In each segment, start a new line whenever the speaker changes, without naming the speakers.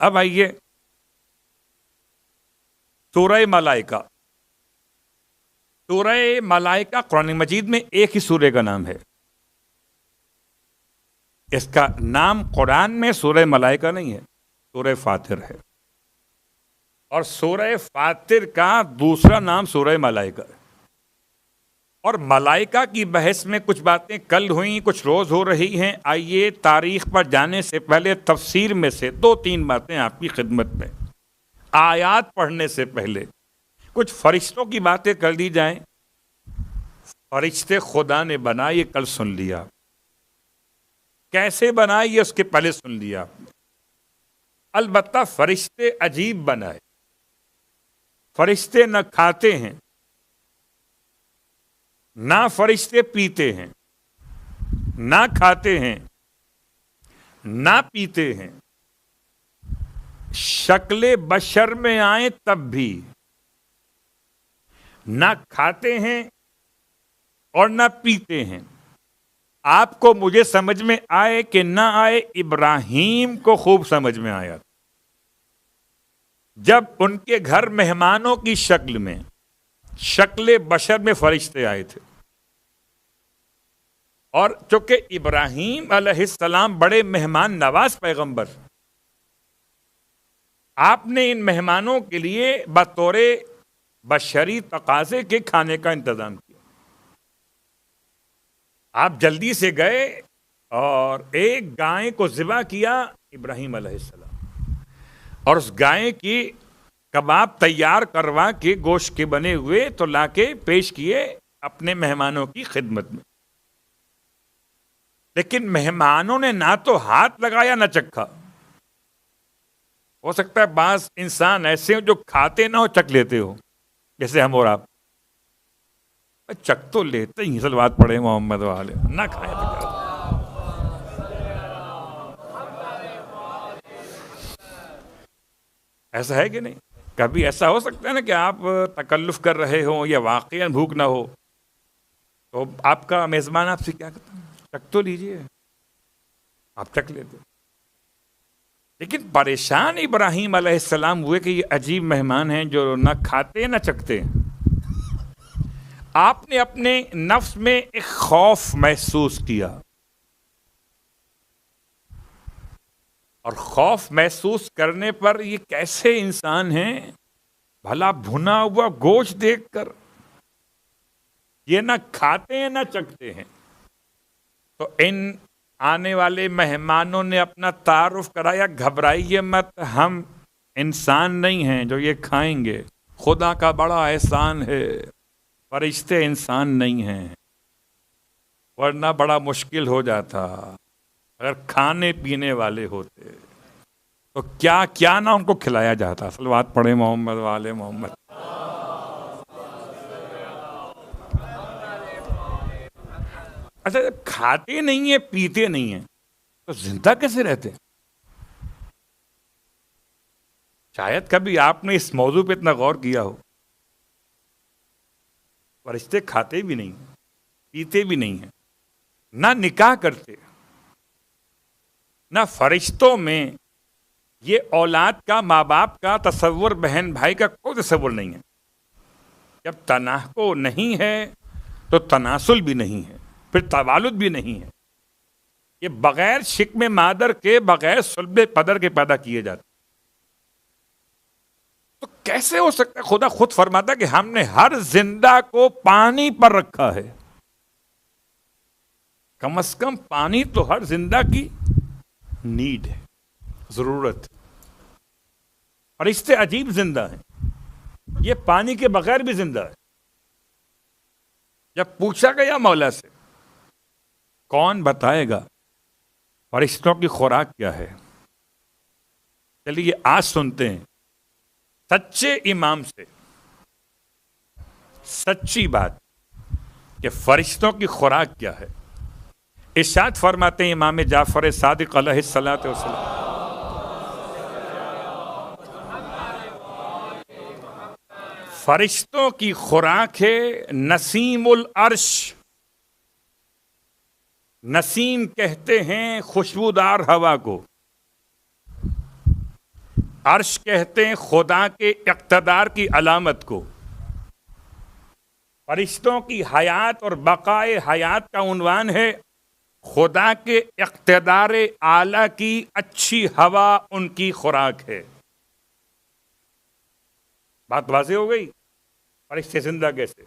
اب آئیے سورہ ملائکہ. سورہ ملائکہ قرآن مجید میں ایک ہی سورہ کا نام ہے. اس کا نام قرآن میں سورہ ملائکہ نہیں ہے، سورہ فاطر ہے. اور سورہ فاطر کا دوسرا نام سورہ ملائکہ ہے. اور ملائکہ کی بحث میں کچھ باتیں کل ہوئیں، کچھ روز ہو رہی ہیں. آئیے تاریخ پر جانے سے پہلے تفسیر میں سے 2-3 باتیں آپ کی خدمت میں. آیات پڑھنے سے پہلے کچھ فرشتوں کی باتیں کر دی جائیں. فرشتے خدا نے بنائے، یہ کل سن لیا. کیسے بنائے یہ اس کے پہلے سن لیا. البتہ فرشتے عجیب بنائے. فرشتے نہ کھاتے ہیں، نہ فرشتے پیتے ہیں، نہ کھاتے ہیں، نہ پیتے ہیں. شکل بشر میں آئیں تب بھی نہ کھاتے ہیں اور نہ پیتے ہیں. آپ کو مجھے سمجھ میں آئے کہ نہ آئے، ابراہیم کو خوب سمجھ میں آیا جب ان کے گھر مہمانوں کی شکل میں، شکل بشر میں فرشتے آئے تھے. اور چونکہ ابراہیم علیہ السلام بڑے مہمان نواز پیغمبر، آپ نے ان مہمانوں کے لیے بطور بشری تقاضے کے کھانے کا انتظام کیا. آپ جلدی سے گئے اور ایک گائے کو ذبح کیا ابراہیم علیہ السلام، اور اس گائے کی کباب تیار کروا کے گوشت کے بنے ہوئے تو لا کے پیش کیے اپنے مہمانوں کی خدمت میں. لیکن مہمانوں نے نہ تو ہاتھ لگایا نہ چکھا. ہو سکتا ہے بعض انسان ایسے ہوں جو کھاتے نہ ہو چکھ لیتے ہو، جیسے ہم اور آپ. چک تو لیتے ہی، صلوات پڑھے محمد والے، نہ کھائے تو کیا. ایسا ہے کہ نہیں؟ کبھی ایسا ہو سکتا ہے نا کہ آپ تکلف کر رہے ہوں یا واقعا بھوک نہ ہو، تو آپ کا میزبان آپ سے کیا کہتا ہے، چک تو لیجئے. آپ چک لیتے. لیکن پریشان ابراہیم علیہ السلام ہوئے کہ یہ عجیب مہمان ہیں جو نہ کھاتے نہ چکتے. آپ نے اپنے نفس میں ایک خوف محسوس کیا، اور خوف محسوس کرنے پر یہ کیسے انسان ہیں، بھلا بھنا ہوا گوشت دیکھ کر یہ نہ کھاتے ہیں نہ چکتے ہیں. تو ان آنے والے مہمانوں نے اپنا تعارف کرایا، گھبرائیے مت، ہم انسان نہیں ہیں جو یہ کھائیں گے، خدا کا بڑا احسان ہے، فرشتے انسان نہیں ہیں، ورنہ بڑا مشکل ہو جاتا. اگر کھانے پینے والے ہوتے تو کیا کیا نہ ان کو کھلایا جاتا. صلوات پڑھے محمد والے محمد. اچھا، جب کھاتے نہیں ہیں پیتے نہیں ہیں تو زندہ کیسے رہتے؟ شاید کبھی آپ نے اس موضوع پہ اتنا غور کیا ہو. فرشتے کھاتے بھی نہیں، پیتے بھی نہیں ہیں، نہ نکاح کرتے. نہ فرشتوں میں یہ اولاد کا، ماں باپ کا تصور، بہن بھائی کا کوئی تصور نہیں ہے. جب تناحق نہیں ہے تو تناسل بھی نہیں ہے، پھر توالد بھی نہیں ہے. یہ بغیر شکم مادر کے، بغیر صلب پدر کے پیدا کیے جاتے. تو کیسے ہو سکتا ہے؟ خدا خود فرماتا کہ ہم نے ہر زندہ کو پانی پر رکھا ہے. کم از کم پانی تو ہر زندہ کی نیڈ ہے، ضرورت. فرشتے عجیب زندہ ہیں، یہ پانی کے بغیر بھی زندہ ہے. جب پوچھا گیا مولا سے کون بتائے گا فرشتوں کی خوراک کیا ہے، چلیے آج سنتے ہیں سچے امام سے سچی بات کہ فرشتوں کی خوراک کیا ہے. ارشاد فرماتے ہیں امام جعفر صادق علیہ الصلوۃ والسلام، فرشتوں کی خوراک ہے نسیم العرش. نسیم کہتے ہیں خوشبودار ہوا کو. عرش کہتے ہیں خدا کے اقتدار کی علامت کو. فرشتوں کی حیات اور بقائے حیات کا عنوان ہے خدا کے اقتدار اعلیٰ کی اچھی ہوا ان کی خوراک ہے. بات واضح ہو گئی. فرشتے زندہ کیسے؟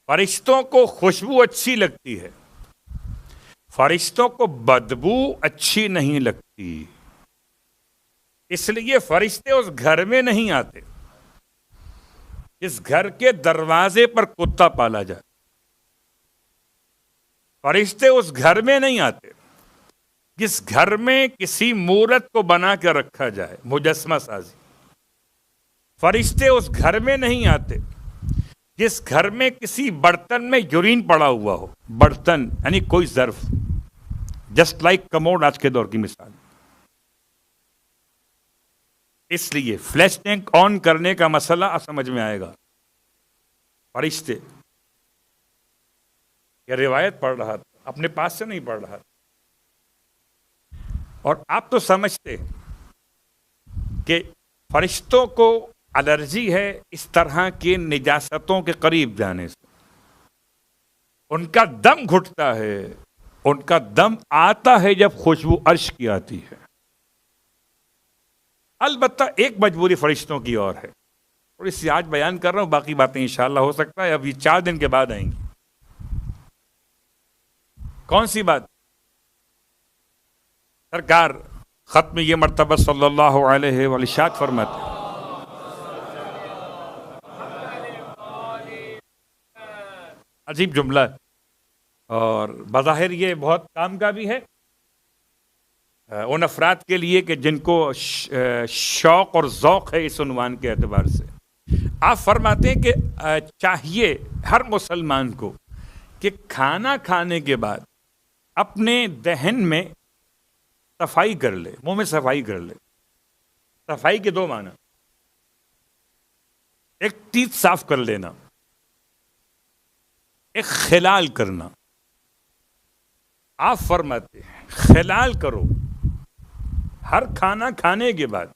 فرشتوں کو خوشبو اچھی لگتی ہے، فرشتوں کو بدبو اچھی نہیں لگتی، اس لیے فرشتے اس گھر میں نہیں آتے جس گھر کے دروازے پر کتا پالا جائے. فرشتے اس گھر میں نہیں آتے جس گھر میں کسی مورت کو بنا کے رکھا جائے، مجسمہ سازی. فرشتے اس گھر میں نہیں آتے جس گھر میں کسی برتن میں یورین پڑا ہوا ہو. برتن یعنی کوئی ظرف، جسٹ لائک کموڈ آج کے دور کی مثال. اس لیے فلیش ٹینک آن کرنے کا مسئلہ سمجھ میں آئے گا. فرشتے، یہ روایت پڑھ رہا تھا، اپنے پاس سے نہیں پڑھ رہا تھا، اور آپ تو سمجھتے کہ فرشتوں کو الرجی ہے اس طرح کی نجاستوں کے قریب جانے سے. ان کا دم گھٹتا ہے، ان کا دم آتا ہے جب خوشبو عرش کی آتی ہے. البتہ ایک مجبوری فرشتوں کی اور ہے، اور اس سے آج بیان کر رہا ہوں، باقی باتیں انشاءاللہ ہو سکتا ہے اب یہ 4 دن کے بعد آئیں گی. کون سی بات؟ سرکار ختم یہ مرتبہ صلی اللہ علیہ وآلہ ارشاد فرماتے ہیں، عجیب جملہ ہے اور بظاہر یہ بہت کام کا بھی ہے ان افراد کے لیے کہ جن کو شوق اور ذوق ہے اس عنوان کے اعتبار سے. آپ فرماتے ہیں کہ چاہیے ہر مسلمان کو کہ کھانا کھانے کے بعد اپنے دہن میں صفائی کر لے، منہ میں صفائی کر لے. صفائی کے 2 معنی، ایک تیت صاف کر لینا، ایک خلال کرنا. آپ فرماتے ہیں خلال کرو، ہر کھانا کھانے کے بعد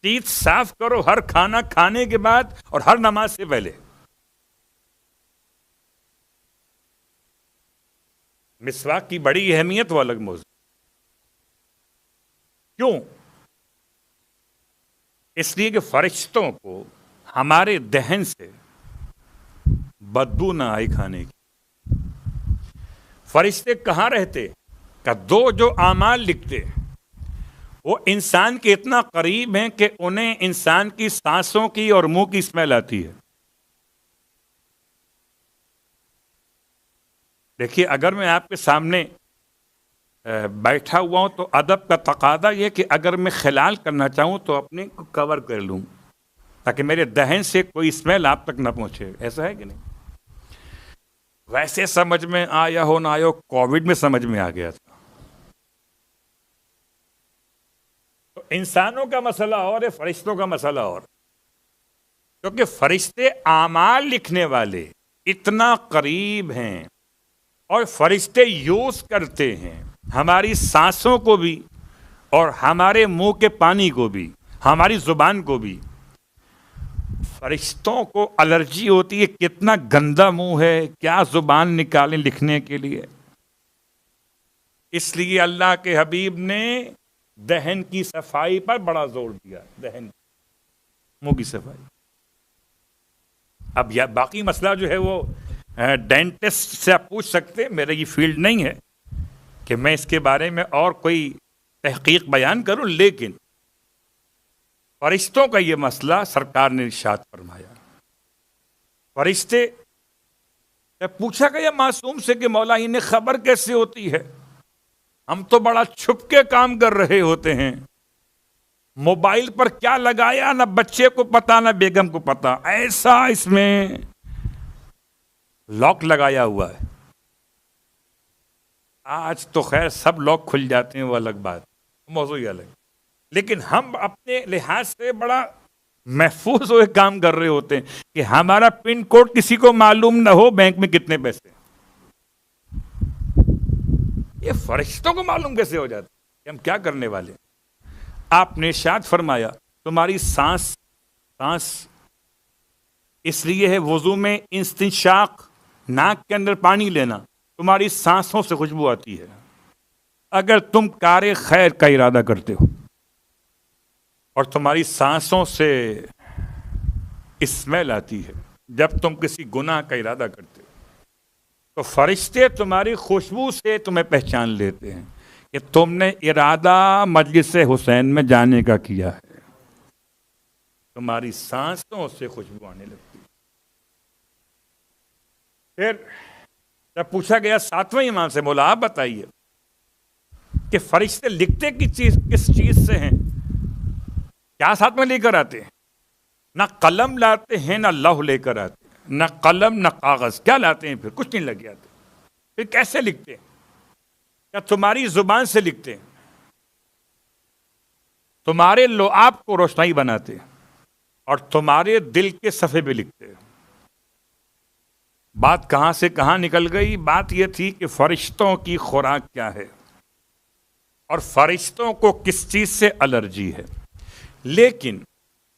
تیت صاف کرو، ہر کھانا کھانے کے بعد اور ہر نماز سے پہلے. مسواک کی بڑی اہمیت وہ الگ موضوع. کیوں؟ اس لیے کہ فرشتوں کو ہمارے دہن سے بدبو نہ آئے کھانے کی. فرشتے کہاں رہتے؟ کہ 2 جو اعمال لکھتے وہ انسان کے اتنا قریب ہیں کہ انہیں انسان کی سانسوں کی اور منہ کی اسمیل آتی ہے. دیکھیے اگر میں آپ کے سامنے بیٹھا ہوا ہوں تو ادب کا تقاضا یہ کہ اگر میں خلال کرنا چاہوں تو اپنے کو کور کر لوں تاکہ میرے دہن سے کوئی اسمیل آپ تک نہ پہنچے. ایسا ہے کہ نہیں؟ ویسے سمجھ میں آیا ہو نہ آیا ہو، کووڈ میں سمجھ میں آ گیا تھا. تو انسانوں کا مسئلہ اور ہے، فرشتوں کا مسئلہ اور. کیونکہ فرشتے اعمال لکھنے والے اتنا قریب ہیں اور فرشتے یوز کرتے ہیں ہماری سانسوں کو بھی اور ہمارے منہ کے پانی کو بھی، ہماری زبان کو بھی. فرشتوں کو الرجی ہوتی ہے کتنا گندا منہ ہے، کیا زبان نکالیں لکھنے کے لیے. اس لیے اللہ کے حبیب نے دہن کی صفائی پر بڑا زور دیا. دہن، منہ کی صفائی. اب یہ باقی مسئلہ جو ہے وہ ڈینٹسٹ سے آپ پوچھ سکتے، میرا یہ فیلڈ نہیں ہے کہ میں اس کے بارے میں اور کوئی تحقیق بیان کروں، لیکن فرشتوں کا یہ مسئلہ سرکار نے ارشاد فرمایا. فرشتے پوچھا گیا معصوم سے کہ مولا انہیں خبر کیسے ہوتی ہے؟ ہم تو بڑا چھپ کے کام کر رہے ہوتے ہیں، موبائل پر کیا لگایا نہ بچے کو پتا نہ بیگم کو پتا، ایسا اس میں لاک لگایا ہوا ہے. آج تو خیر سب لاک کھل جاتے ہیں، وہ الگ بات، موضوع ہی الگ. لیکن ہم اپنے لحاظ سے بڑا محفوظ ہوئے کام کر رہے ہوتے ہیں کہ ہمارا پن کوڈ کسی کو معلوم نہ ہو بینک میں کتنے پیسے. یہ فرشتوں کو معلوم کیسے ہو جاتا ہے کہ ہم کیا کرنے والے. آپ نے ارشاد فرمایا تمہاری سانس اس لیے ہے وضو میں استنشاق، ناک کے اندر پانی لینا، تمہاری سانسوں سے خوشبو آتی ہے اگر تم کار خیر کا ارادہ کرتے ہو، اور تمہاری سانسوں سے اسمیل آتی ہے جب تم کسی گناہ کا ارادہ کرتے ہو، تو فرشتے تمہاری خوشبو سے تمہیں پہچان لیتے ہیں کہ تم نے ارادہ مجلس حسین میں جانے کا کیا ہے، تمہاری سانسوں سے خوشبو آنے لگتی ہے۔ پھر جب پوچھا گیا 7ویں امام سے، مولا آپ بتائیے کہ فرشتے لکھتے کس چیز سے ہیں؟ کیا ساتھ میں لے کر آتے ہیں؟ نہ قلم لاتے ہیں نہ لوح لے کر آتے ہیں، نہ قلم نہ کاغذ، کیا لاتے ہیں؟ پھر کچھ نہیں لگے آتے، پھر کیسے لکھتے ہیں؟ کیا تمہاری زبان سے لکھتے ہیں؟ تمہارے لعاب کو روشنائی بناتے ہیں اور تمہارے دل کے صفحے پہ لکھتے ہیں۔ بات کہاں سے کہاں نکل گئی؟ بات یہ تھی کہ فرشتوں کی خوراک کیا ہے اور فرشتوں کو کس چیز سے الرجی ہے۔ لیکن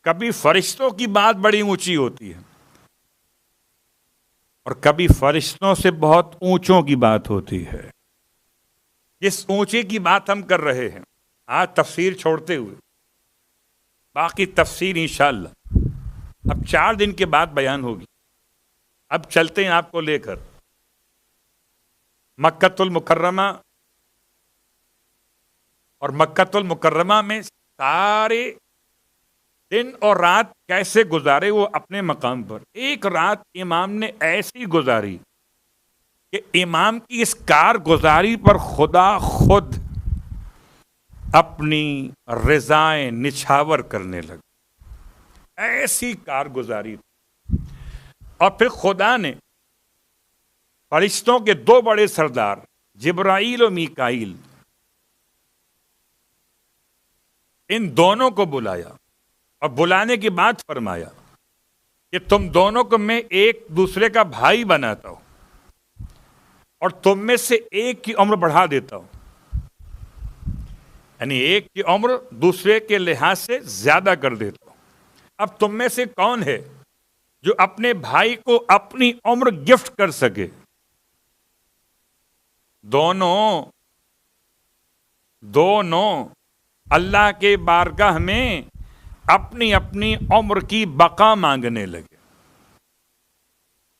کبھی فرشتوں کی بات بڑی اونچی ہوتی ہے اور کبھی فرشتوں سے بہت اونچوں کی بات ہوتی ہے۔ جس اونچے کی بات ہم کر رہے ہیں آج تفسیر چھوڑتے ہوئے، باقی تفسیر انشاءاللہ اب 4 دن کے بعد بیان ہوگی۔ اب چلتے ہیں آپ کو لے کر مکۃ المکرمہ، اور مکۃ المکرمہ میں سارے دن اور رات کیسے گزارے وہ اپنے مقام پر۔ ایک رات امام نے ایسی گزاری کہ امام کی اس کارگزاری پر خدا خود اپنی رضائیں نچھاور کرنے لگا، ایسی کارگزاری تھی۔ اور پھر خدا نے فرشتوں کے 2 بڑے سردار جبرائیل و میکائیل، ان دونوں کو بلایا اور بلانے کے بعد فرمایا کہ تم دونوں کو میں ایک دوسرے کا بھائی بناتا ہوں اور تم میں سے ایک کی عمر بڑھا دیتا ہوں، یعنی ایک کی عمر دوسرے کے لحاظ سے زیادہ کر دیتا ہوں۔ اب تم میں سے کون ہے جو اپنے بھائی کو اپنی عمر گفٹ کر سکے؟ دونوں اللہ کے بارگاہ میں اپنی اپنی عمر کی بقا مانگنے لگے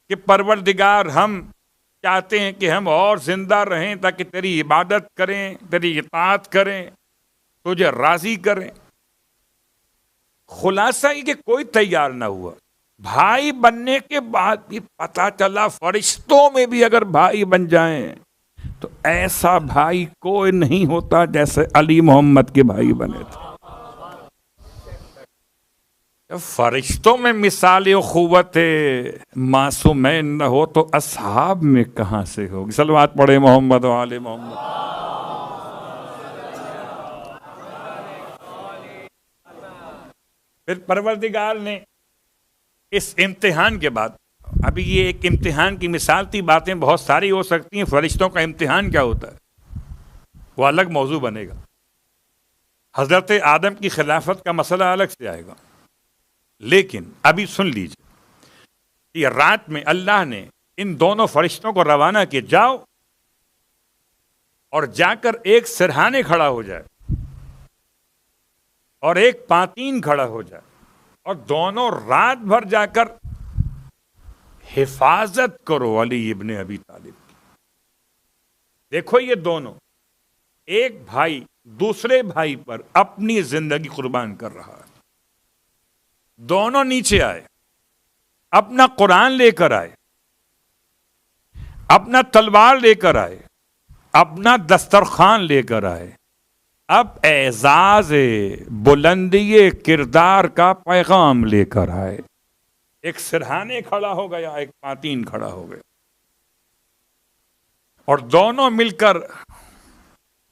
کہ پروردگار ہم چاہتے ہیں کہ ہم اور زندہ رہیں تاکہ تیری عبادت کریں، تیری اطاعت کریں، تجھے راضی کریں۔ خلاصہ یہ کہ کوئی تیار نہ ہوا۔ بھائی بننے کے بعد بھی پتہ چلا فرشتوں میں بھی اگر بھائی بن جائیں تو ایسا بھائی کوئی نہیں ہوتا جیسے علی محمد کے بھائی بنے تھے۔ فرشتوں میں مثال اخوت معصومین نہ ہو تو اصحاب میں کہاں سے ہوگی؟ صلوات پڑھے محمد و آل محمد۔ پھر پروردگار نے اس امتحان کے بعد، ابھی یہ ایک امتحان کی مثال تھی، باتیں بہت ساری ہو سکتی ہیں، فرشتوں کا امتحان کیا ہوتا ہے وہ الگ موضوع بنے گا۔ حضرت آدم کی خلافت کا مسئلہ الگ سے آئے گا، لیکن ابھی سن لیجیے کہ رات میں اللہ نے ان دونوں فرشتوں کو روانہ کیا، جاؤ اور جا کر ایک سرہانے کھڑا ہو جائے اور ایک پانتین کھڑا ہو جائے، اور دونوں رات بھر جا کر حفاظت کرو علی ابن ابی طالب کی۔ دیکھو یہ دونوں، ایک بھائی دوسرے بھائی پر اپنی زندگی قربان کر رہا ہے۔ دونوں نیچے آئے، اپنا قرآن لے کر آئے، اپنا تلوار لے کر آئے، اپنا دسترخوان لے کر آئے، اب اعزاز بلندی کردار کا پیغام لے کر آئے۔ ایک سرہانے کھڑا ہو گیا، ایک پانتین کھڑا ہو گیا، اور دونوں مل کر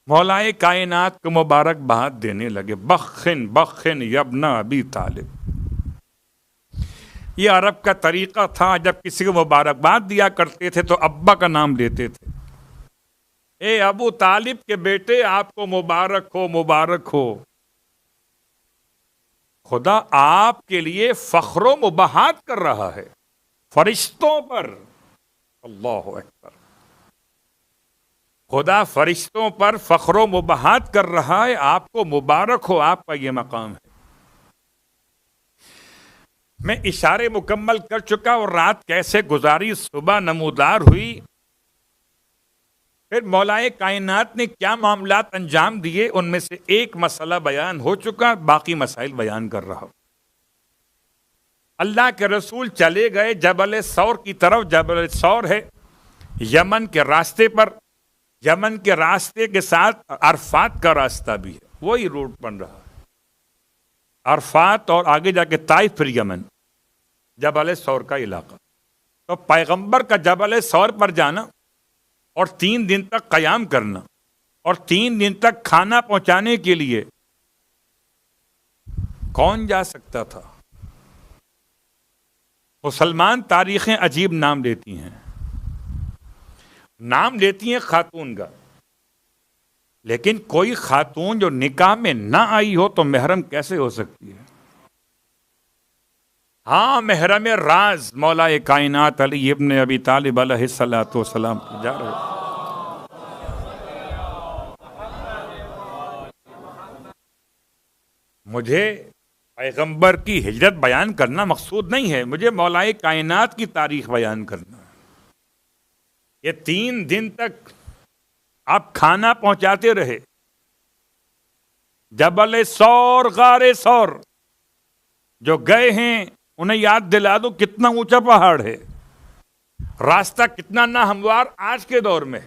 مولائے کائنات کو مبارک بات دینے لگے، بخن بخن یبن ابی طالب۔ یہ عرب کا طریقہ تھا، جب کسی کو مبارکباد دیا کرتے تھے تو ابا کا نام لیتے تھے، اے ابو طالب کے بیٹے آپ کو مبارک ہو، مبارک ہو۔ خدا آپ کے لیے فخر و مباحات کر رہا ہے فرشتوں پر. اللہ اکبر. خدا فرشتوں پر فخر و مباحات کر رہا ہے. آپ کو مبارک ہو، آپ کا یہ مقام ہے. میں اشارے مکمل کر چکا اور رات کیسے گزاری، صبح نمودار ہوئی. پھر مولائے کائنات نے کیا معاملات انجام دیے، ان میں سے ایک مسئلہ بیان ہو چکا، باقی مسائل بیان کر رہا ہوں. اللہ کے رسول چلے گئے جبل ثور کی طرف. جبل ثور ہے یمن کے راستے پر. یمن کے راستے کے ساتھ عرفات کا راستہ بھی ہے، وہی روٹ بن رہا ہے. عرفات اور آگے جا کے طائف، پھر یمن، جبل ثور کا علاقہ. تو پیغمبر کا جبل ثور پر جانا اور 3 دن تک قیام کرنا اور 3 دن تک کھانا پہنچانے کے لیے کون جا سکتا تھا؟ مسلمان تاریخیں عجیب نام لیتی ہیں. نام لیتی ہیں خاتون کا، لیکن کوئی خاتون جو نکاح میں نہ آئی ہو تو محرم کیسے ہو سکتی ہے؟ ہاں، محرم راز مولا کائنات علی ابن ابی طالب علیہ الصلوۃ والسلام جا رہے. مجھے پیغمبر کی ہجرت بیان کرنا مقصود نہیں ہے، مجھے مولا کائنات کی تاریخ بیان کرنا ہے. یہ 3 دن تک آپ کھانا پہنچاتے رہے. جبل ثور، غار ثور، جو گئے ہیں انہیں یاد دلا دو کتنا اونچا پہاڑ ہے، راستہ کتنا ناہموار آج کے دور میں.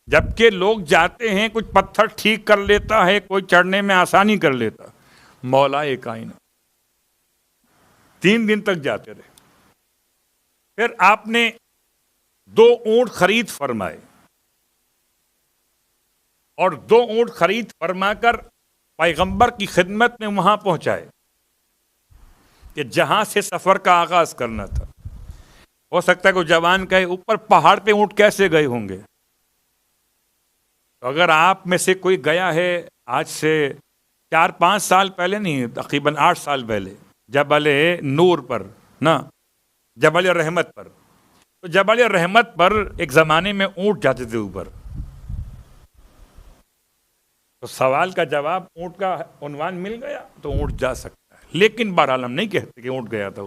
جبکہ لوگ جاتے ہیں، کچھ پتھر ٹھیک کر لیتا ہے، کوئی چڑھنے میں آسانی کر لیتا. مولا کائنات 3 دن تک جاتے رہے. پھر آپ نے 2 اونٹ خرید فرمائے اور 2 اونٹ خرید فرما کر پیغمبر کی خدمت میں وہاں پہنچائے کہ جہاں سے سفر کا آغاز کرنا تھا. ہو سکتا ہے کوئی جوان کہے اوپر پہاڑ پہ اونٹ کیسے گئے ہوں گے؟ تو اگر آپ میں سے کوئی گیا ہے آج سے 4-5 سال پہلے، نہیں، تقریباً 8 سال پہلے، جبل نور پر، نا، جبل رحمت پر. تو جبل رحمت پر ایک زمانے میں اونٹ جاتے تھے اوپر. تو سوال کا جواب، اونٹ کا عنوان مل گیا تو اونٹ جا سکتا ہے. لیکن بہرحال ہم نہیں کہتے کہ اونٹ گیا تھا.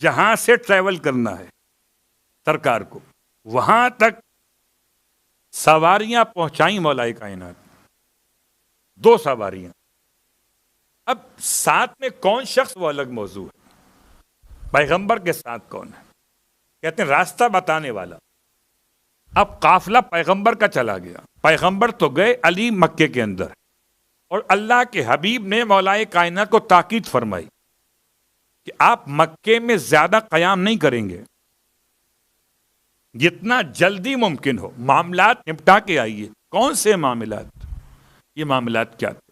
جہاں سے ٹریول کرنا ہے سرکار کو، وہاں تک سواریاں پہنچائیں مولا کائنات. 2 سواریاں. اب ساتھ میں کون شخص، وہ الگ موضوع ہے. پیغمبر کے ساتھ کون ہے؟ کہتے ہیں راستہ بتانے والا. اب قافلہ پیغمبر کا چلا گیا. پیغمبر تو گئے، علی مکے کے اندر، اور اللہ کے حبیب نے مولا کائنات کو تاکید فرمائی کہ آپ مکے میں زیادہ قیام نہیں کریں گے، جتنا جلدی ممکن ہو معاملات نپٹا کے آئیے. کون سے معاملات؟ یہ معاملات کیا تھے؟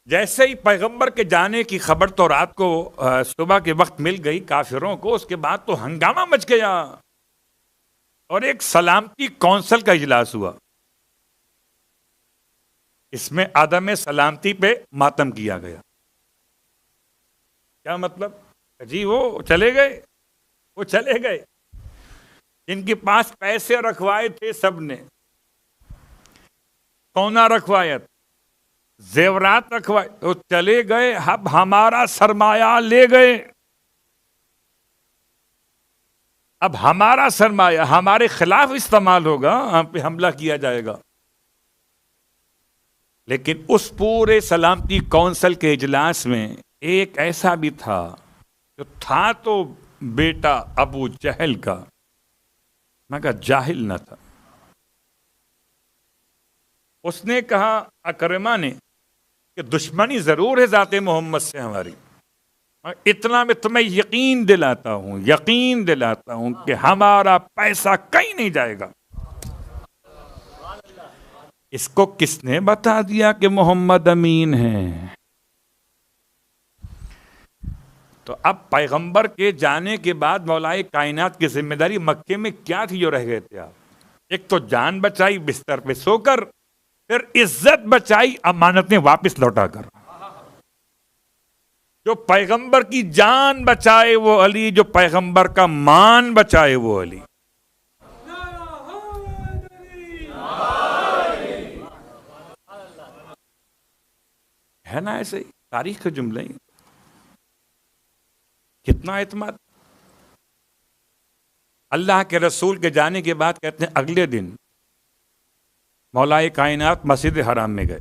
جیسے ہی پیغمبر کے جانے کی خبر تو رات کو صبح کے وقت مل گئی کافروں کو، اس کے بعد تو ہنگامہ مچ گیا اور ایک سلامتی کونسل کا اجلاس ہوا. اس میں عدم سلامتی پہ ماتم کیا گیا. کیا مطلب؟ جی وہ چلے گئے جن کے پاس پیسے رکھوائے تھے، سب نے سونا رکھوایا، زیورات رکھوائے، تو چلے گئے. اب ہمارا سرمایہ لے گئے. اب ہمارا سرمایہ ہمارے خلاف استعمال ہوگا، ہم پہ حملہ کیا جائے گا. لیکن اس پورے سلامتی کونسل کے اجلاس میں ایک ایسا بھی تھا جو تھا تو بیٹا ابو جہل کا، مگر جاہل نہ تھا. اس نے کہا، اکرمہ نے، کہ دشمنی ضرور ہے ذات محمد سے ہماری، اتنا میں تمہیں یقین دلاتا ہوں کہ ہمارا پیسہ کہیں نہیں جائے گا. اس کو کس نے بتا دیا کہ محمد امین ہیں؟ تو اب پیغمبر کے جانے کے بعد مولا کائنات کی ذمہ داری مکے میں کیا تھی جو رہ گئے تھے آپ؟ ایک تو جان بچائی بستر پہ سو کر، پھر عزت بچائی امانتیں واپس لوٹا کر. جو پیغمبر کی جان بچائے وہ علی, جو پیغمبر کا مان بچائے وہ علی. ہے نا ایسے ہی تاریخ کے جملے ہیں. کتنا اعتماد. اللہ کے رسول کے جانے کے بعد کہتے ہیں اگلے دن مولا کائنات مسجد حرام میں گئے,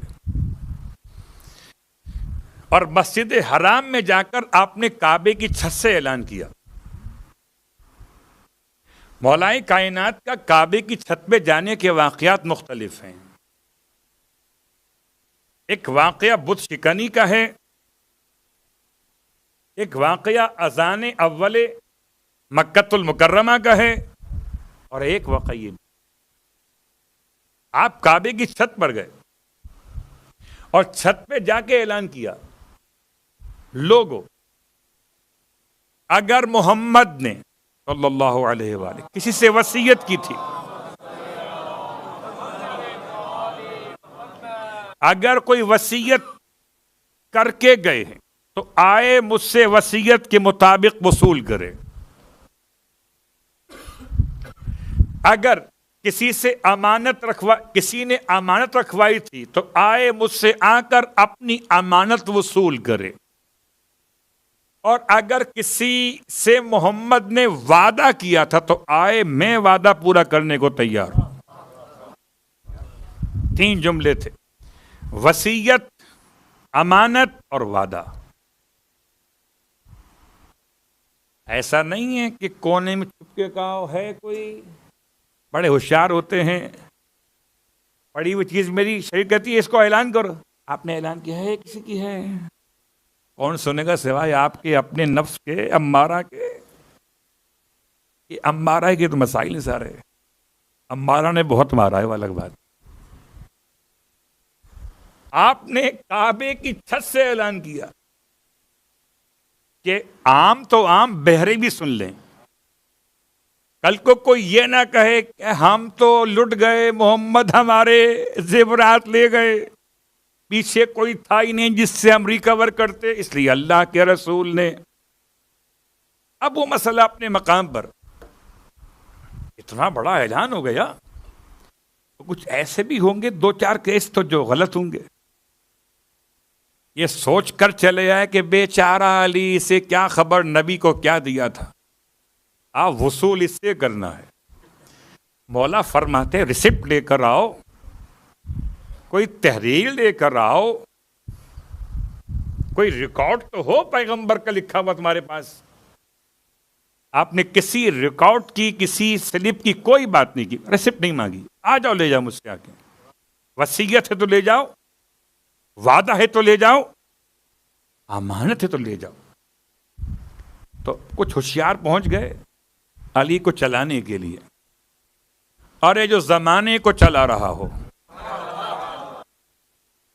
اور مسجد حرام میں جا کر آپ نے کعبے کی چھت سے اعلان کیا. مولا کائنات کا کعبے کی چھت پہ جانے کے واقعات مختلف ہیں. ایک واقعہ بت شکنی کا ہے, ایک واقعہ اذان اول مکۃ المکرمہ کا ہے, اور ایک واقعہ یہ آپ کعبے کی چھت پر گئے اور چھت پہ جا کے اعلان کیا, لوگوں اگر محمد نے صلی اللہ علیہ وآلہ کسی سے وصیت کی تھی, اگر کوئی وصیت کر کے گئے ہیں تو آئے مجھ سے وصیت کے مطابق وصول کرے. اگر کسی نے امانت رکھوائی تھی تو آئے مجھ سے آ کر اپنی امانت وصول کرے. اور اگر کسی سے محمد نے وعدہ کیا تھا تو آئے میں وعدہ پورا کرنے کو تیار ہوں. 3 جملے تھے, وصیت, امانت اور وعدہ. ایسا نہیں ہے کہ کونے میں چھپ کے کہا ہے, کوئی بڑے ہوشیار ہوتے ہیں, پڑی ہوئی چیز میری شریک کہتی ہے اس کو اعلان کرو, آپ نے اعلان کیا ہے کسی کی ہے, کون سنے گا سوائے آپ کے اپنے نفس کے, امارہ کے. یہ امارہ کے تو مسائل سارے, امارہ نے بہت مارا ہے وہ الگ بات. آپ نے کعبے کی چھت سے اعلان کیا کہ عام تو عام, بہرے بھی سن لیں. کل کو کوئی یہ نہ کہے کہ ہم تو لٹ گئے, محمد ہمارے زیورات لے گئے, پیچھے کوئی تھا ہی نہیں جس سے ہم ریکور کرتے. اس لیے اللہ کے رسول نے اب وہ مسئلہ اپنے مقام پر, اتنا بڑا اعلان ہو گیا تو کچھ ایسے بھی ہوں گے 2-4 کیس تو جو غلط ہوں گے. یہ سوچ کر چلے آئے کہ بیچارہ علی, سے کیا خبر نبی کو کیا دیا تھا, آپ وصول اس سے کرنا ہے. مولا فرماتے ریسپٹ لے کر آؤ, کوئی تحریر لے کر آؤ, کوئی ریکارڈ تو ہو پیغمبر کا لکھا ہوا تمہارے پاس. آپ نے کسی ریکارڈ کی, کسی سلپ کی کوئی بات نہیں کی, ریسپٹ نہیں مانگی, آ جاؤ لے جاؤ مجھ سے آ کے. وصیت ہے تو لے جاؤ, وعدہ ہے تو لے جاؤ, امانت ہے تو لے جاؤ. تو کچھ ہوشیار پہنچ گئے علی کو چلانے کے لیے, اور یہ جو زمانے کو چلا رہا ہو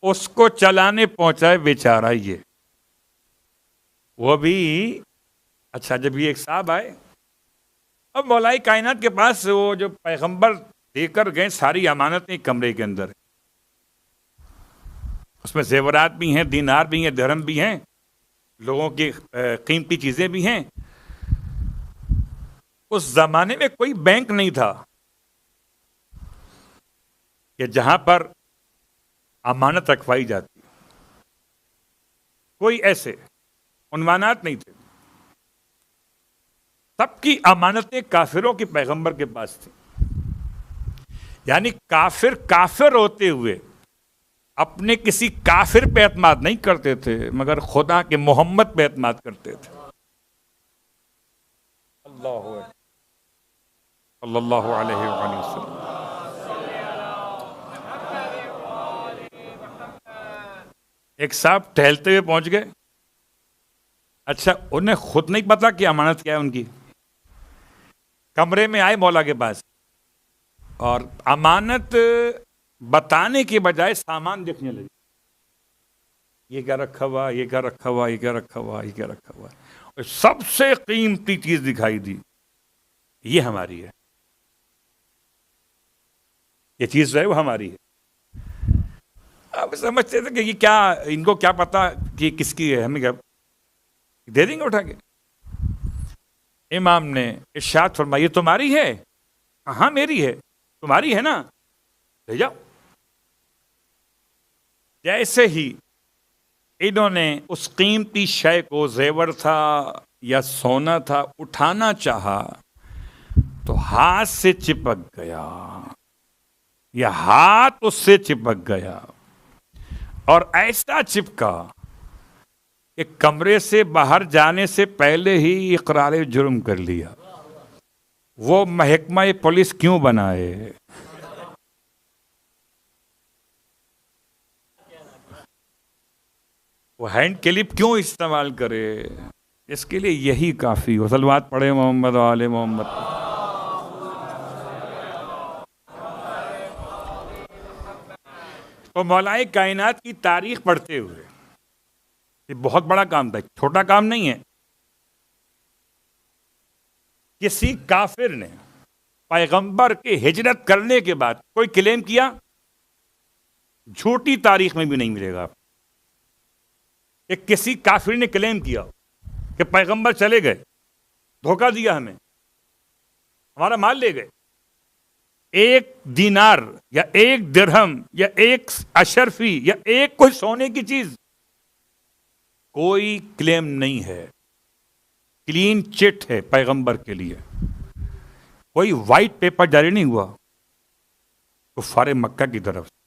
اس کو چلانے پہنچائے بیچارہ یہ. وہ بھی اچھا, جب یہ ایک صاحب آئے, اب مولا کائنات کے پاس وہ جو پیغمبر دے کر گئے ساری امانتیں کمرے کے اندر, اس میں زیورات بھی ہیں, دینار بھی ہیں, درہم بھی ہیں, لوگوں کی قیمتی چیزیں بھی ہیں. اس زمانے میں کوئی بینک نہیں تھا کہ جہاں پر امانت رکھوائی جاتی, کوئی ایسے عنوانات نہیں تھے. سب کی امانتیں کافروں کے پیغمبر کے پاس تھی. یعنی کافر ہوتے ہوئے اپنے کسی کافر پہ اعتماد نہیں کرتے تھے, مگر خدا کے محمد پہ اعتماد کرتے تھے. صلی اللہ علیہ وآلہ وسلم. ایک صاحب ٹہلتے ہوئے پہنچ گئے, اچھا انہیں خود نہیں پتا کہ امانت کیا ہے ان کی. کمرے میں آئے مولا کے پاس, اور امانت بتانے کے بجائے سامان دیکھنے لگے. یہ کیا رکھا ہوا, یہ کیا رکھا ہوا, یہ کیا رکھا ہوا, یہ کیا رکھا ہوا. اور سب سے قیمتی چیز دکھائی دی, یہ ہماری ہے, یہ چیز جو ہے وہ ہماری ہے. اب سمجھتے تھے کہ یہ کیا، ان کو کیا پتا کہ کس کی ہے، ہمیں کیا دے دیں گے اٹھا کے. امام نے ارشاد فرمایا یہ تمہاری ہے؟ ہاں میری ہے. تمہاری ہے نا، لے جاؤ. جیسے ہی انہوں نے اس قیمتی شے کو، زیور تھا یا سونا تھا، اٹھانا چاہا تو ہاتھ سے چپک گیا، یا ہاتھ اس سے چپک گیا، اور ایسا چپکا کہ کمرے سے باہر جانے سے پہلے ہی اقرار جرم کر لیا. وہ محکمہ پولیس کیوں بنائے؟ وہ ہینڈ کلپ کیوں استعمال کرے؟ اس کے لیے یہی کافی ہو. صلوات پڑھے محمد و آل محمد. تو مولائے کائنات کی تاریخ پڑھتے ہوئے، یہ بہت بڑا کام تھا، چھوٹا کام نہیں ہے. کسی کافر نے پیغمبر کے ہجرت کرنے کے بعد کوئی کلیم کیا، جھوٹی تاریخ میں بھی نہیں ملے گا. کہ کسی کافر نے کلیم کیا کہ پیغمبر چلے گئے، دھوکہ دیا ہمیں، ہمارا مال لے گئے، ایک دینار یا ایک درہم یا ایک اشرفی یا ایک کوئی سونے کی چیز، کوئی کلیم نہیں ہے. کلین چٹ ہے پیغمبر کے لیے. کوئی وائٹ پیپر جاری نہیں ہوا کفار مکہ کی طرف سے.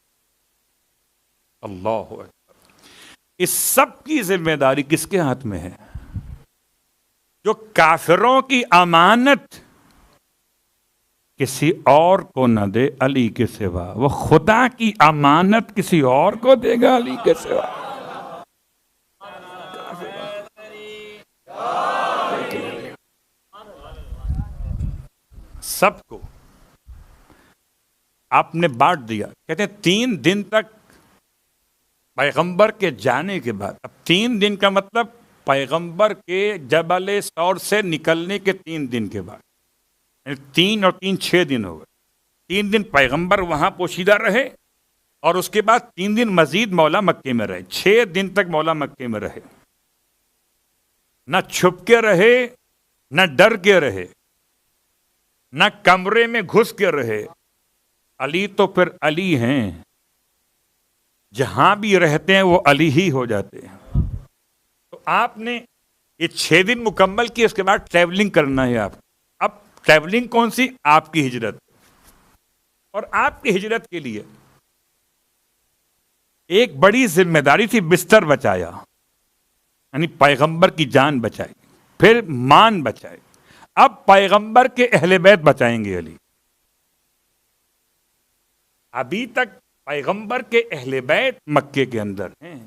اللہ اکبر. اس سب کی ذمہ داری کس کے ہاتھ میں ہے؟ جو کافروں کی امانت کسی اور کو نہ دے علی کے سوا، وہ خدا کی امانت کسی اور کو دے گا علی کے سوا. سب کو آپ نے بانٹ دیا. کہتے ہیں 3 دن تک پیغمبر کے جانے کے بعد. اب 3 دن کا مطلب پیغمبر کے جبل ثور سے نکلنے کے 3 دن کے بعد، 3 اور 3 6 دن ہو گئے. 3 دن پیغمبر وہاں پوشیدہ رہے، اور اس کے بعد 3 دن مزید مولا مکے میں رہے. 6 دن تک مولا مکے میں رہے. نہ چھپ کے رہے، نہ ڈر کے رہے، نہ کمرے میں گھس کے رہے. علی تو پھر علی ہیں، جہاں بھی رہتے ہیں وہ علی ہی ہو جاتے ہیں. تو آپ نے یہ 6 دن مکمل کی، اس کے بعد ٹریولنگ کرنا ہے آپ. اب ٹریولنگ کون سی؟ آپ کی ہجرت. اور آپ کی ہجرت کے لیے ایک بڑی ذمہ داری تھی، بستر بچایا، یعنی پیغمبر کی جان بچائی، پھر مان بچائی. اب پیغمبر کے اہل بیت بچائیں گے علی. ابھی تک پیغمبر کے اہل بیت مکے کے اندر ہیں،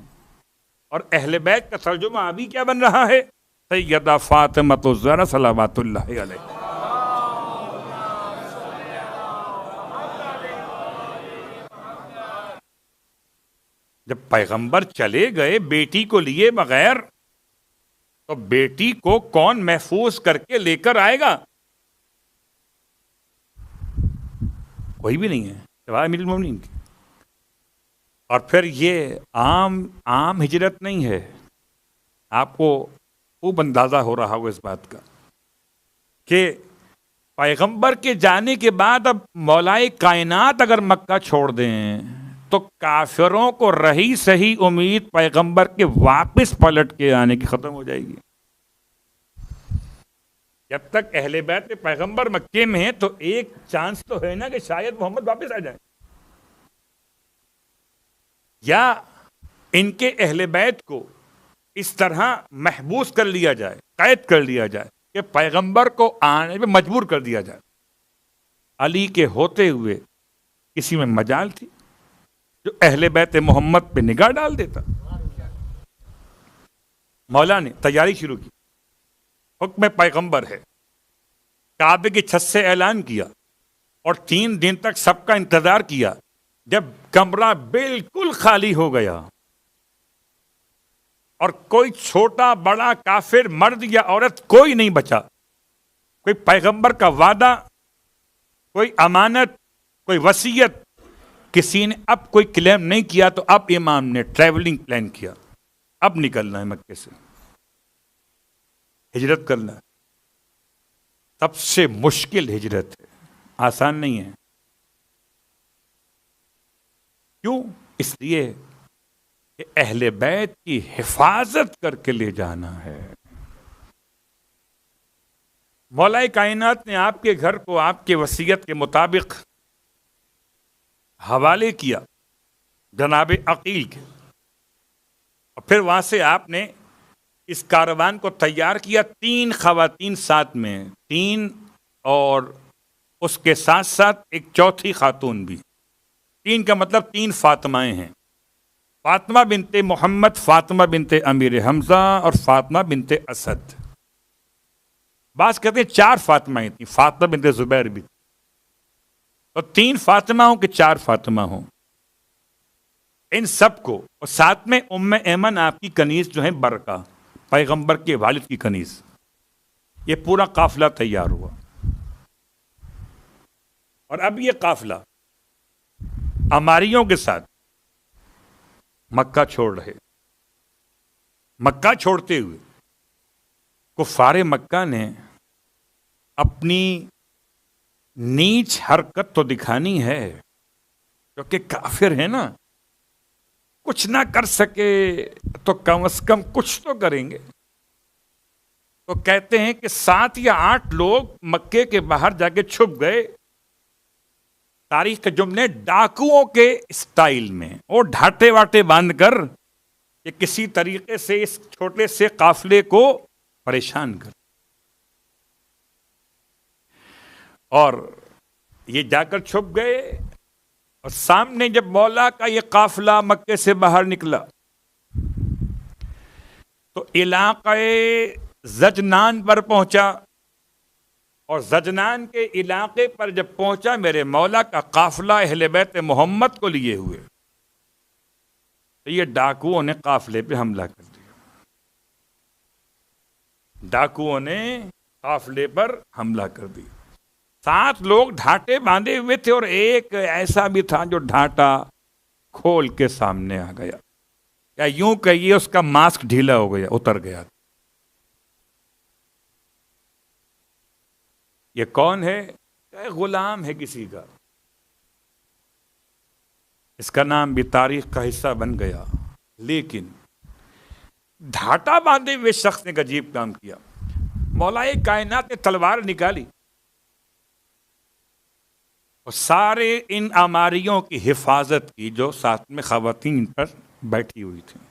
اور اہل بیت کا ترجمہ ابھی کیا بن رہا ہے؟ سیدہ فاطمہ الزہرا صلوات اللہ علیہ. جب پیغمبر چلے گئے بیٹی کو لیے بغیر، تو بیٹی کو کون محفوظ کر کے لے کر آئے گا؟ کوئی بھی نہیں ہے سوائے امیر المومنین کی. اور پھر یہ عام ہجرت نہیں ہے. آپ کو خوب اندازہ ہو رہا ہو اس بات کا کہ پیغمبر کے جانے کے بعد اب مولائے کائنات اگر مکہ چھوڑ دیں تو کافروں کو رہی صحیح امید پیغمبر کے واپس پلٹ کے آنے کی ختم ہو جائے گی. جب تک اہل بیت پیغمبر مکے میں ہیں تو ایک چانس تو ہے نا کہ شاید محمد واپس آ جائیں، یا ان کے اہل بیت کو اس طرح محبوس کر لیا جائے، قید کر لیا جائے کہ پیغمبر کو آنے پہ مجبور کر دیا جائے. علی کے ہوتے ہوئے کسی میں مجال تھی جو اہل بیت محمد پہ نگاہ ڈال دیتا؟ مولا نے تیاری شروع کی. حکم پیغمبر ہے، کعبے کی چھت سے اعلان کیا، اور 3 دن تک سب کا انتظار کیا. جب کمرہ بالکل خالی ہو گیا اور کوئی چھوٹا بڑا کافر مرد یا عورت کوئی نہیں بچا، کوئی پیغمبر کا وعدہ، کوئی امانت، کوئی وصیت کسی نے اب کوئی کلیم نہیں کیا تو اب امام نے ٹریولنگ پلان کیا، اب نکلنا ہے مکے سے، ہجرت کرنا ہے۔ سب سے مشکل ہجرت ہے، آسان نہیں ہے۔ کیوں؟ اس لیے کہ اہل بیت کی حفاظت کر کے لے جانا ہے۔ مولا کائنات نے آپ کے گھر کو آپ کے وصیت کے مطابق حوالے کیا جناب عقیل کے، اور پھر وہاں سے آپ نے اس کاروان کو تیار کیا، 3 خواتین ساتھ میں، 3 اور اس کے ساتھ ساتھ ایک چوتھی خاتون بھی، 3 کا مطلب 3 فاطمائیں ہیں، فاطمہ بنت محمد، فاطمہ بنت امیر حمزہ اور فاطمہ بنت اسد۔ بعض کہتے ہیں 4 فاطمائیں تھیں، فاطمہ بنت زبیر بھی، تو 3 فاطمہ ہوں کہ 4 فاطمہ ہوں، ان سب کو، اور ساتھ میں ام ایمن آپ کی کنیز جو ہے برکہ، پیغمبر کے والد کی کنیز، یہ پورا قافلہ تیار ہوا۔ اور اب یہ قافلہ اماریوں کے ساتھ مکہ چھوڑ رہے۔ مکہ چھوڑتے ہوئے کفار مکہ نے اپنی نیچ حرکت تو دکھانی ہے، کیونکہ کافر ہے نا، کچھ نہ کر سکے تو کم از کم کچھ تو کریں گے۔ تو کہتے ہیں کہ 7 یا 8 لوگ مکے کے باہر جا کے چھپ گئے، تاریخ کے جملے ڈاکوؤں کے اسٹائل میں، وہ ڈھاٹے واٹے باندھ کر کہ کسی طریقے سے اس چھوٹے سے قافلے کو پریشان کر، اور یہ جا کر چھپ گئے۔ اور سامنے جب مولا کا یہ قافلہ مکے سے باہر نکلا تو علاقہ زجنان پر پہنچا، اور زجنان کے علاقے پر جب پہنچا میرے مولا کا قافلہ اہل بیت محمد کو لیے ہوئے، تو یہ ڈاکوؤں نے قافلے پہ حملہ کر دیا۔ ڈاکوؤں نے قافلے پر حملہ کر دیا۔ 7 لوگ ڈھاٹے باندھے ہوئے تھے، اور ایک ایسا بھی تھا جو ڈھاٹا کھول کے سامنے آ گیا، یا یوں کہیے اس کا ماسک ڈھیلا ہو گیا، اتر گیا۔ یہ کون ہے؟ غلام ہے کسی کا، اس کا نام بھی تاریخ کا حصہ بن گیا۔ لیکن ڈھاٹا باندھے ہوئے شخص نے ایک عجیب کام کیا۔ مولا کائنات نے تلوار نکالی اور سارے ان اماریوں کی حفاظت کی جو ساتھ میں خواتین پر بیٹھی ہوئی تھیں۔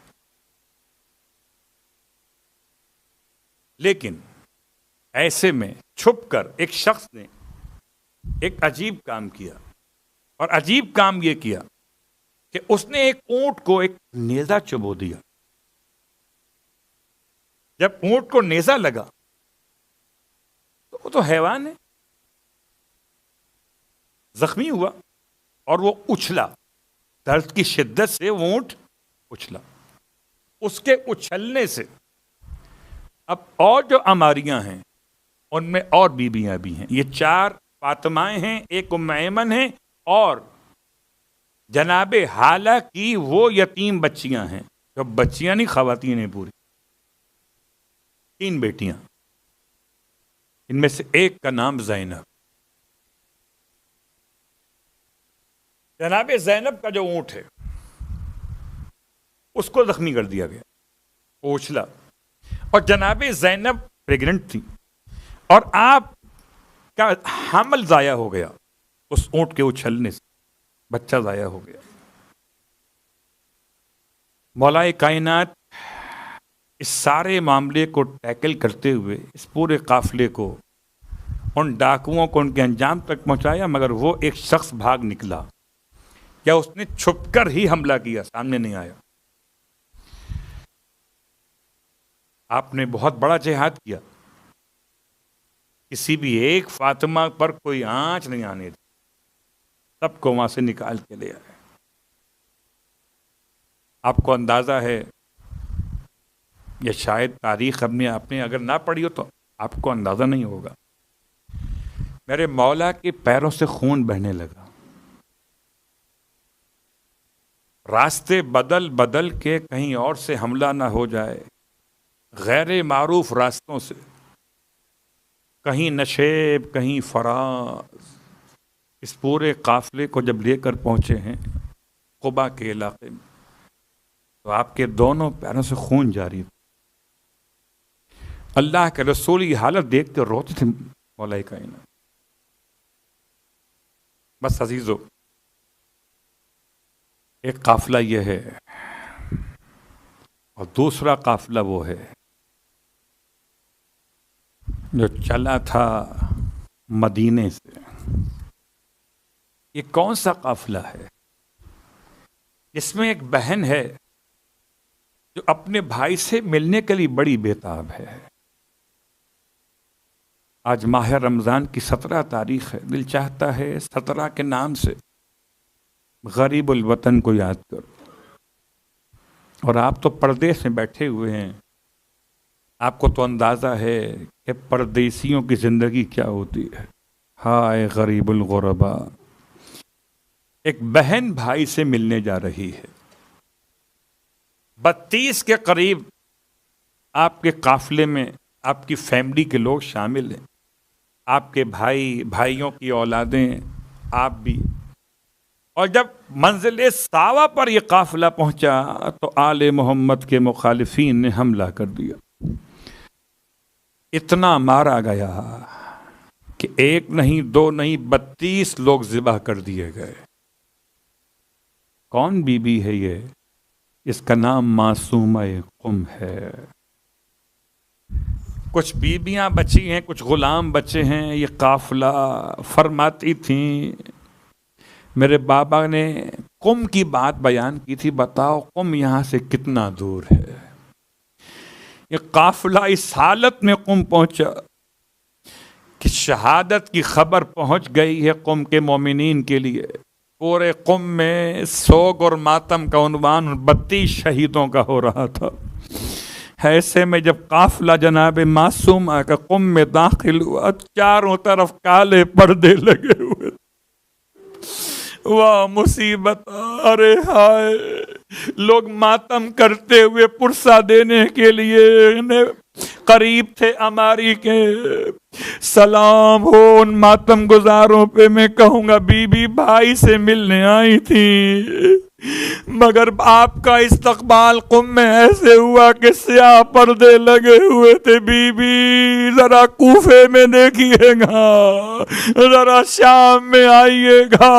لیکن ایسے میں چھپ کر ایک شخص نے ایک عجیب کام کیا، اور عجیب کام یہ کیا کہ اس نے ایک اونٹ کو ایک نیزہ چبو دیا۔ جب اونٹ کو نیزہ لگا تو وہ تو حیوان ہے، زخمی ہوا اور وہ اچھلا، درد کی شدت سے وہ اونٹ اچھلا۔ اس کے اچھلنے سے اب اور جو اماریاں ہیں ان میں اور بیویاں بھی ہیں، یہ 4 فاطمائیں ہیں، ایک ام ایمن ہیں، اور جناب حالہ کی وہ یتیم بچیاں ہیں، جو بچیاں نہیں خواتین ہیں، پوری 3 بیٹیاں، ان میں سے ایک کا نام زینب۔ جناب زینب کا جو اونٹ ہے اس کو زخمی کر دیا گیا، اچھلا، اور جناب زینب پریگننٹ تھی، اور آپ کا حمل ضائع ہو گیا، اس اونٹ کے اچھلنے سے بچہ ضائع ہو گیا۔ مولا کائنات اس سارے معاملے کو ٹیکل کرتے ہوئے اس پورے قافلے کو، ان ڈاکوؤں کو ان کے انجام تک پہنچایا، مگر وہ ایک شخص بھاگ نکلا، یا اس نے چھپ کر ہی حملہ کیا، سامنے نہیں آیا۔ آپ نے بہت بڑا جہاد کیا، کسی بھی ایک فاطمہ پر کوئی آنچ نہیں آنے دی، سب کو وہاں سے نکال کے لے آئے۔ آپ کو اندازہ ہے، یا شاید تاریخ آپ نے اگر نہ پڑھی ہو تو آپ کو اندازہ نہیں ہوگا، میرے مولا کے پیروں سے خون بہنے لگا، راستے بدل بدل کے کہیں اور سے حملہ نہ ہو جائے، غیر معروف راستوں سے، کہیں نشیب کہیں فراز۔ اس پورے قافلے کو جب لے کر پہنچے ہیں قبا کے علاقے میں تو آپ کے دونوں پیروں سے خون جاری تھا۔ اللہ کے رسول یہ حالت دیکھ کے روتے تھے مولا کائنات۔ بس عزیزو، ایک قافلہ یہ ہے اور دوسرا قافلہ وہ ہے جو چلا تھا مدینے سے۔ یہ کون سا قافلہ ہے؟ اس میں ایک بہن ہے جو اپنے بھائی سے ملنے کے لیے بڑی بےتاب ہے۔ آج ماہ رمضان کی 17 تاریخ ہے، دل چاہتا ہے 17 کے نام سے غریب الوطن کو یاد کرو۔ اور آپ تو پردیس میں بیٹھے ہوئے ہیں، آپ کو تو اندازہ ہے کہ پردیسیوں کی زندگی کیا ہوتی ہے۔ ہائے غریب الغربا، ایک بہن بھائی سے ملنے جا رہی ہے، 32 کے قریب آپ کے قافلے میں آپ کی فیملی کے لوگ شامل ہیں، آپ کے بھائیوں کی اولادیں، آپ بھی۔ اور جب منزل ساوا پر یہ قافلہ پہنچا تو آل محمد کے مخالفین نے حملہ کر دیا۔ اتنا مارا گیا کہ ایک نہیں دو نہیں 32 لوگ ذبح کر دیے گئے۔ کون بی بی ہے یہ؟ اس کا نام معصومہ قم ہے۔ کچھ بیویاں بچی ہیں، کچھ غلام بچے ہیں۔ یہ قافلہ فرماتی تھیں، میرے بابا نے قم کی بات بیان کی تھی، بتاؤ قم یہاں سے کتنا دور ہے۔ یہ قافلہ اس حالت میں قم پہنچا کہ شہادت کی خبر پہنچ گئی ہے قم کے مومنین کے لیے۔ پورے قم میں سوگ اور ماتم کا عنوان 32 شہیدوں کا ہو رہا تھا۔ ایسے میں جب قافلہ جناب معصومہ کا قم میں داخل ہوا، چاروں طرف کالے پردے لگے ہوئے۔ واہ مصیبت، ارے ہائے، لوگ ماتم کرتے ہوئے پرسہ دینے کے لیے قریب تھے اماری کے۔ سلام ہو ان ماتم گزاروں پہ، میں کہوں گا بی بی بھائی سے ملنے آئی تھی، مگر آپ کا استقبال قم میں ایسے ہوا کہ سیاہ پردے لگے ہوئے تھے۔ بی بی ذرا کوفے میں دیکھیے گا، ذرا شام میں آئیے گا،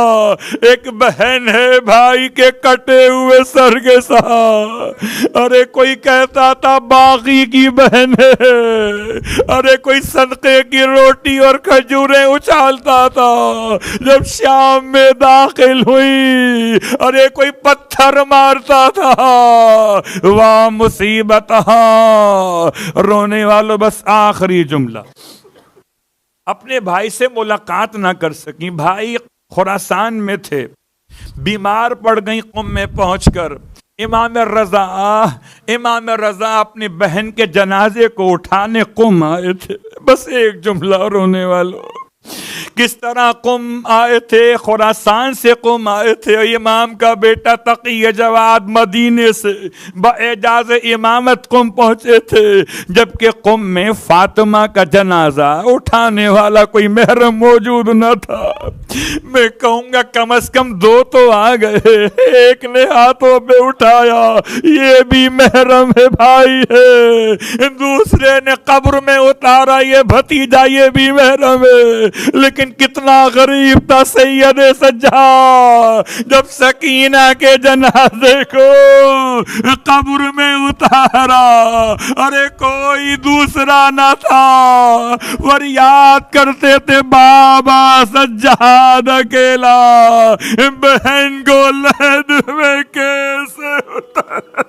ایک بہن ہے بھائی کے کٹے ہوئے سر کے ساتھ۔ ارے کوئی کہتا تھا باغی کی بہن ہے، ارے کوئی صدقے کی روٹی اور کھجوریں اچھالتا تھا۔ جب شام میں داخل ہوئی، ارے کوئی پتھر مارتا تھا۔ واہ مصیبت، رونے والوں بس آخری جملہ، اپنے بھائی سے ملاقات نہ کر سکیں۔ بھائی خراسان میں تھے، بیمار پڑ گئیں قم میں پہنچ کر۔ امام رضا اپنی بہن کے جنازے کو اٹھانے قم آئے تھے۔ بس ایک جملہ رونے والوں، کس طرح قم آئے تھے، خراسان سے قم آئے تھے، امام کا بیٹا تقی جواد مدینے سے باعجاز امامت قم پہنچے تھے، جبکہ قم میں فاطمہ کا جنازہ اٹھانے والا کوئی محرم موجود نہ تھا۔ میں کہوں گا کم از کم 2 تو آ گئے، ایک نے ہاتھوں پہ اٹھایا، یہ بھی محرم ہے بھائی ہے، دوسرے نے قبر میں اتارا، یہ بھتیجا یہ بھی محرم ہے۔ لیکن کتنا غریب تھا سید سجاد، جب سکینہ کے جنازے کو قبر میں اتارا، ارے کوئی دوسرا نہ تھا، فریاد کرتے تھے بابا سجاد اکیلا، بہن کو لحد میں کیسے اتارا۔